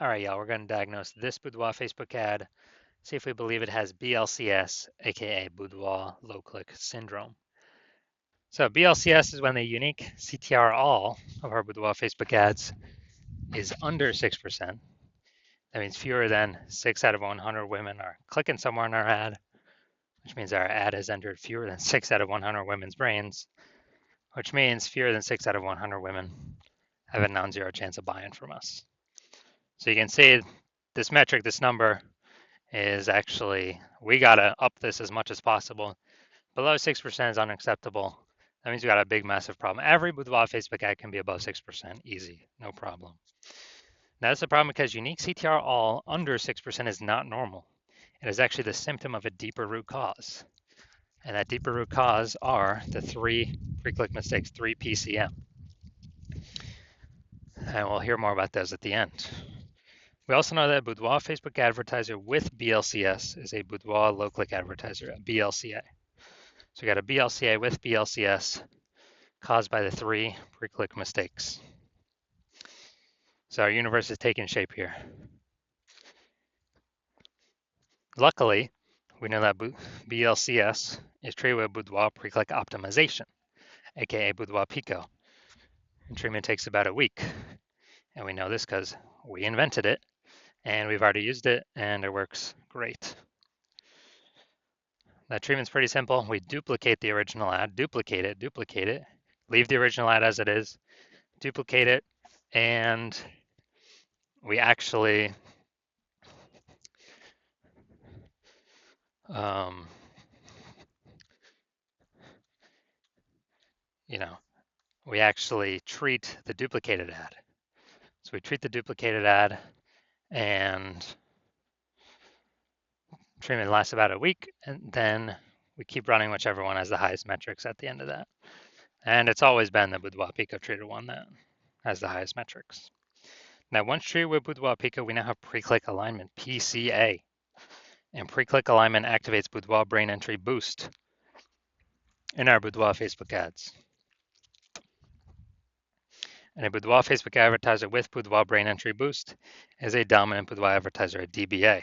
All right, y'all, we're going to diagnose this Boudoir Facebook ad, see if we believe it has BLCS, aka Boudoir Low Click Syndrome. So BLCS is when the unique CTR all of our Boudoir Facebook ads is under 6%. That means fewer than 6 out of 100 women are clicking somewhere in our ad, which means our ad has entered fewer than 6 out of 100 women's brains, which means fewer than 6 out of 100 women have a non-zero chance of buying from us. So you can see this metric, this number, is actually, we got to up this as much as possible. Below 6% is unacceptable. That means we got a big, massive problem. Every Boudoir Facebook ad can be above 6%, easy, no problem. Now, that's a problem because unique CTR all under 6% is not normal. It is actually the symptom of a deeper root cause. And that deeper root cause are the 3 pre-click mistakes, 3 PCM. And we'll hear more about those at the end. We also know that a Boudoir Facebook advertiser with BLCS is a Boudoir low-click advertiser, a BLCA. So we got a BLCA with BLCS caused by the 3 pre-click mistakes. So our universe is taking shape here. Luckily, we know that BLCS is treated with Boudoir pre-click optimization, aka Boudoir Pico. And treatment takes about a week. And we know this because we invented it and we've already used it and it works great. That treatment's pretty simple. We duplicate the original ad, duplicate it, leave the original ad as it is, duplicate it, and we actually we actually treat the duplicated ad. So we treat the duplicated ad and treatment lasts about a week, and then we keep running whichever one has the highest metrics at the end of that. And it's always been the Boudoir Pico treated one that has the highest metrics. Now, once treated with Boudoir Pico, we now have pre-click alignment, PCA. And pre-click alignment activates Boudoir brain entry boost in our Boudoir Facebook ads. And a Boudoir Facebook advertiser with Boudoir brain entry boost is a dominant Boudoir advertiser, a DBA.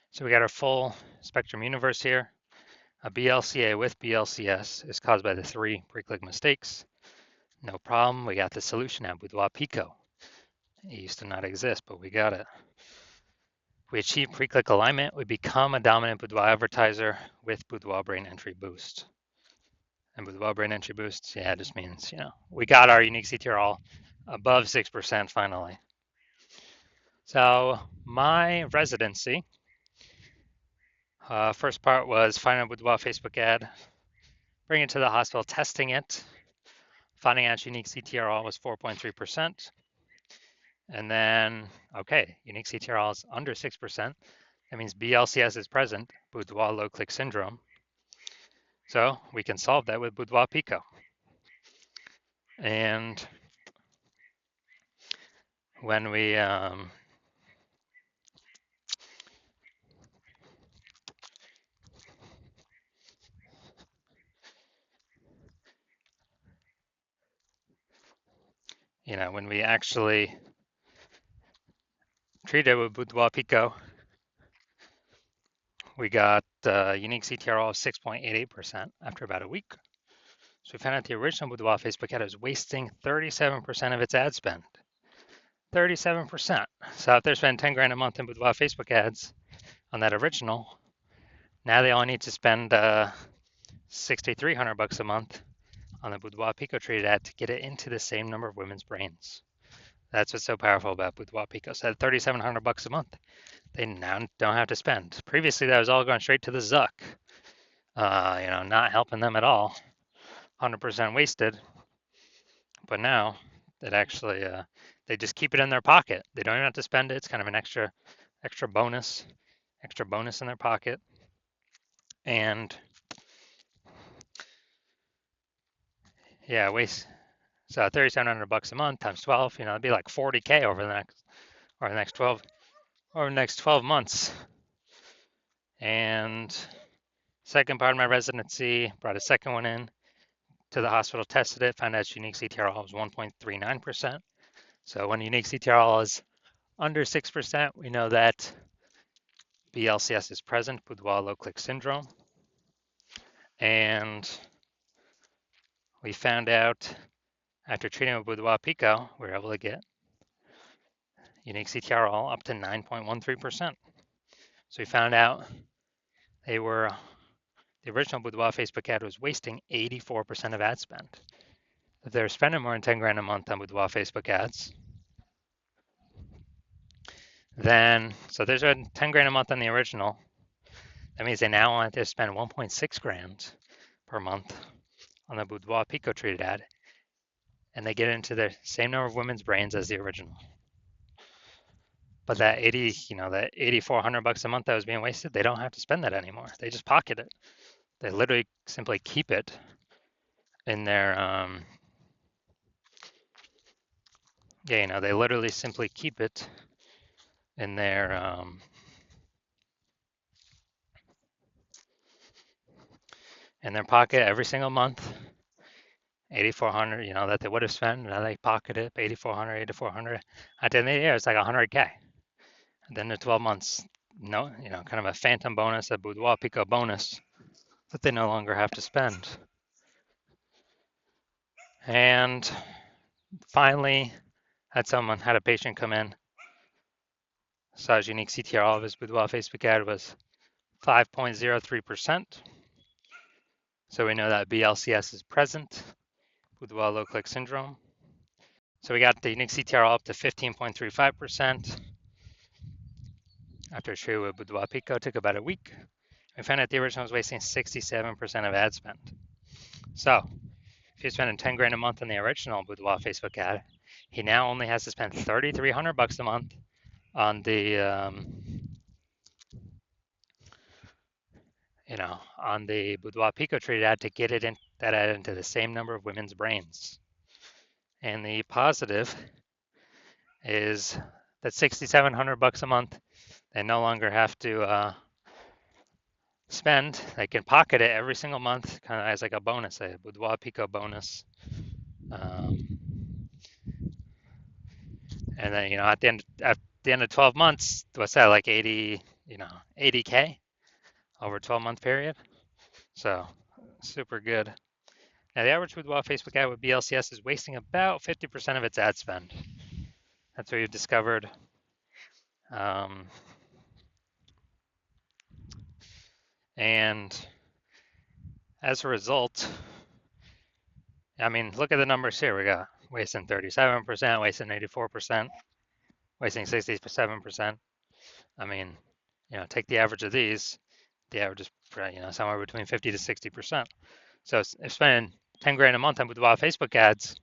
So we got our full spectrum universe here. A BLCA with BLCS is caused by the 3 pre-click mistakes. No problem, we got the solution now, Boudoir Pico. It used to not exist, but we got it. We achieve pre-click alignment, we become a dominant Boudoir advertiser with Boudoir brain entry boost. And Boudoir brain entry boost, yeah, it just means, we got our unique CTR all above 6% finally. So my residency, first part was finding a Boudoir Facebook ad, bring it to the hospital, testing it, finding out unique CTR all was 4.3%. And then, okay, unique CTR all is under 6%. That means BLCS is present, Boudoir low click syndrome. So we can solve that with Boudoir Pico. And when we when we actually treat it with Boudoir Pico, we got unique CTR all of 6.88% after about a week. So we found out the original Boudoir Facebook ad was wasting 37% of its ad spend. 37%. So if they're spending 10 grand a month in Boudoir Facebook ads on that original, now they only need to spend $6,300 a month on the Boudoir Pico treated ad to get it into the same number of women's brains. That's what's so powerful about Boudoir Pico. So at $3,700 a month, they now don't have to spend. Previously, that was all going straight to the Zuck. Not helping them at all. 100% wasted. But now it actually, they just keep it in their pocket. They don't even have to spend it. It's kind of an extra bonus in their pocket. And yeah, so $3,700 a month times 12, it'd be like 40K over the next 12 months. And second part of my residency, brought a second one in to the hospital, tested it, found out its unique CTR all was 1.39%. So when unique CTR all is Under 6%, we know that BLCS is present, Boudoir low click syndrome. And we found out after treating with Boudoir Pico, we were able to get unique CTR all up to 9.13%. So we found out the original Boudoir Facebook ad was wasting 84% of ad spend. If they're spending more than 10 grand a month on Boudoir Facebook ads, then, so there's a 10 grand a month on the original. That means they now want to spend 1.6 grand per month on the Boudoir Pico treated ad, and they get into the same number of women's brains as the original. But that 8,400 bucks a month that was being wasted, they don't have to spend that anymore. They just pocket it. They literally simply keep it in their, they literally simply keep it in their, in their pocket every single month. 8,400, that they would have spent. Now they pocket it, 8,400, 8,400. At the end of the year, it's like 100K. And then the 12 months, kind of a phantom bonus, a Boudoir Pico bonus that they no longer have to spend. And finally, had a patient come in, saw his unique CTR of his Boudoir Facebook ad was 5.03%. So we know that BLCS is present, Boudoir low click syndrome. So we got the unique CTR up to 15.35%. After treated with Boudoir Pico, took about a week. We found out the original was wasting 67% of ad spend. So if you're spending 10 grand a month on the original Boudoir Facebook ad, he now only has to spend 3,300 bucks a month on the on the Boudoir Pico treated ad to get that ad into the same number of women's brains. And the positive is that 6,700 bucks a month, they no longer have to spend. They can pocket it every single month, kind of as like a bonus, a Boudoir Pico bonus. And then at the end of 12 months, what's that, like 80K over a 12-month period? So super good. Now the average Boudoir Facebook ad with BLCS is wasting about 50% of its ad spend. That's what we've discovered. And as a result, look at the numbers here. We got wasting 37%, wasting 84%, wasting 67%. Take the average of these. The average is somewhere between 50 to 60%. So if spending 10 grand a month on Boudoir Facebook ads,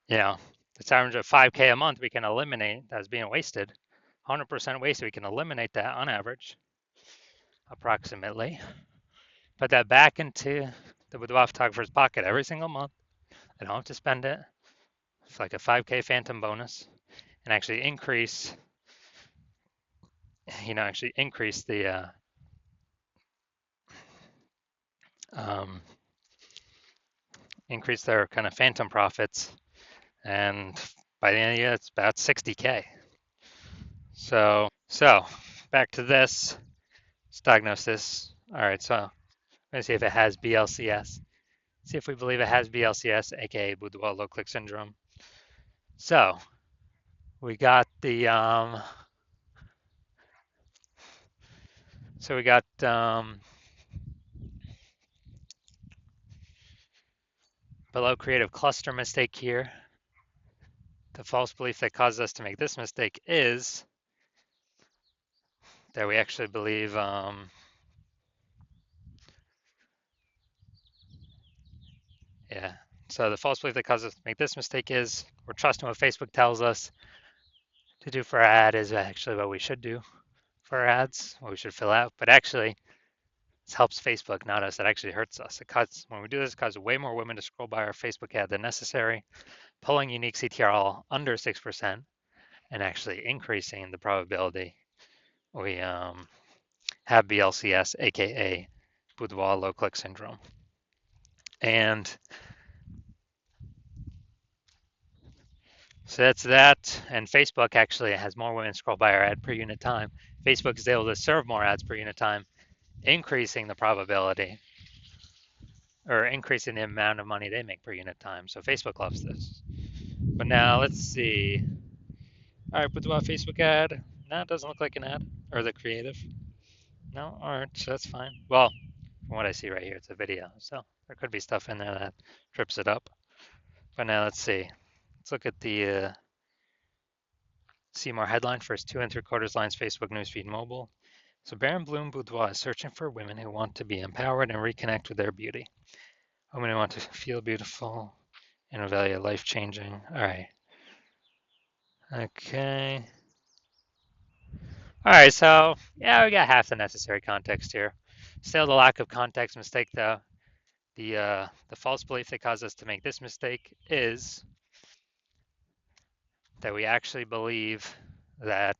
it's average of 5K a month we can eliminate that's being wasted. 100% wasted, we can eliminate that on average, approximately. Put that back into the Boudoir photographer's pocket every single month. They don't have to spend it. It's like a 5K phantom bonus, and actually increase the increase their kind of phantom profits, and by the end of the year, it's about 60K. So back to this. Let's diagnose this. All right, so I'm gonna see if it has BLCS. See if we believe it has BLCS, aka Boudoir low click syndrome. So we got the below creative cluster mistake here. The false belief that caused us to make this mistake is that we actually believe so the false belief that caused us to make this mistake is we're trusting what Facebook tells us to do for our ad is actually what we should do for our ads, what we should fill out. But actually, this helps Facebook, not us. It actually hurts us. When we do this, it causes way more women to scroll by our Facebook ad than necessary, pulling unique CTRL under 6% and actually increasing the probability we have BLCS, aka Boudoir low click syndrome. And So that's that. And Facebook actually has more women scroll by our ad per unit time. Facebook is able to serve more ads per unit time, increasing the probability or increasing the amount of money they make per unit time. So Facebook loves this. But now let's see. All right, Boudoir Facebook ad. No, it doesn't look like an ad. Or the creative. No, all right, so that's fine. Well, from what I see right here, it's a video. So there could be stuff in there that trips it up. But now let's see. Let's look at the see more headline first 2 3/4 lines Facebook newsfeed mobile. So Baron Bloom Boudoir is searching for women who want to be empowered and reconnect with their beauty. Women who want to feel beautiful and value life changing. All right. Okay. All right. So yeah, we got half the necessary context here. Still, the lack of context mistake, though. The false belief that caused us to make this mistake is that we actually believe that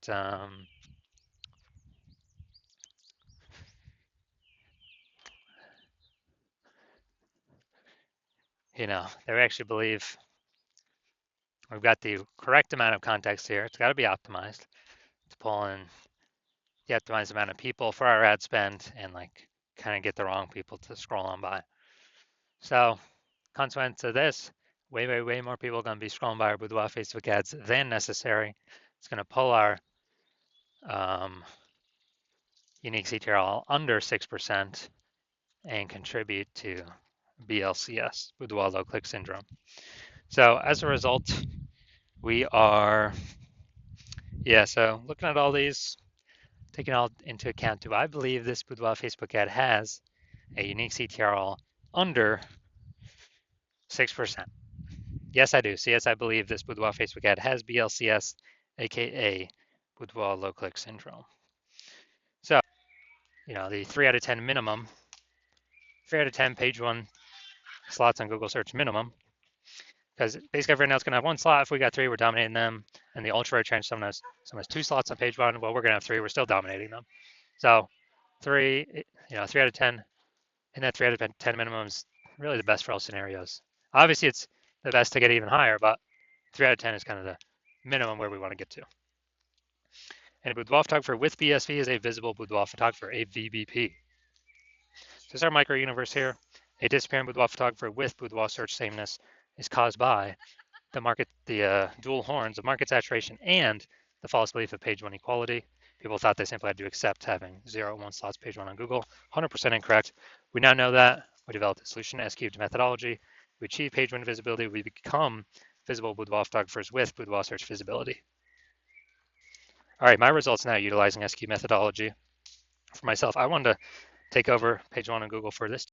that we actually believe we've got the correct amount of context here. It's got to be optimized to pull in the optimized amount of people for our ad spend and like kind of get the wrong people to scroll on by. So, consequence of this, way more people are going to be scrolling by our Boudoir Facebook ads than necessary. It's going to pull our um, unique CTRL under 6% and contribute to BLCS, Boudoir low click syndrome. So as a result, we are, so looking at all these, taking all into account, do I believe this Boudoir Facebook ad has a unique CTRL under 6%? Yes, I do. So yes, I believe this Boudoir Facebook ad has BLCS, aka Boudoir low click syndrome. So, the 3 out of 10 minimum, 3 out of 10 page one slots on Google search minimum, because basically everyone else is going to have one slot. If we got 3, we're dominating them. And the ultra rare chance someone has 2 slots on page one. Well, we're going to have 3. We're still dominating them. So 3, 3 out of 10, and that 3 out of 10 minimum is really the best for all scenarios. Obviously, it's the best to get even higher, but 3 out of 10 is kind of the minimum where we want to get to. And a boudoir photographer with BSV is a visible boudoir photographer, a VBP. So this is our micro universe here. A disappearing boudoir photographer with boudoir search sameness is caused by the dual horns of market saturation and the false belief of page one equality. People thought they simply had to accept having 0 and 1 slots page one on Google. 100% incorrect. We now know that. We developed a solution, S-cubed methodology. We achieve page one visibility. We become visible boudoir photographers with boudoir search visibility. All right, my results now utilizing S-cubed methodology. For myself, I wanted to take over page one on Google for this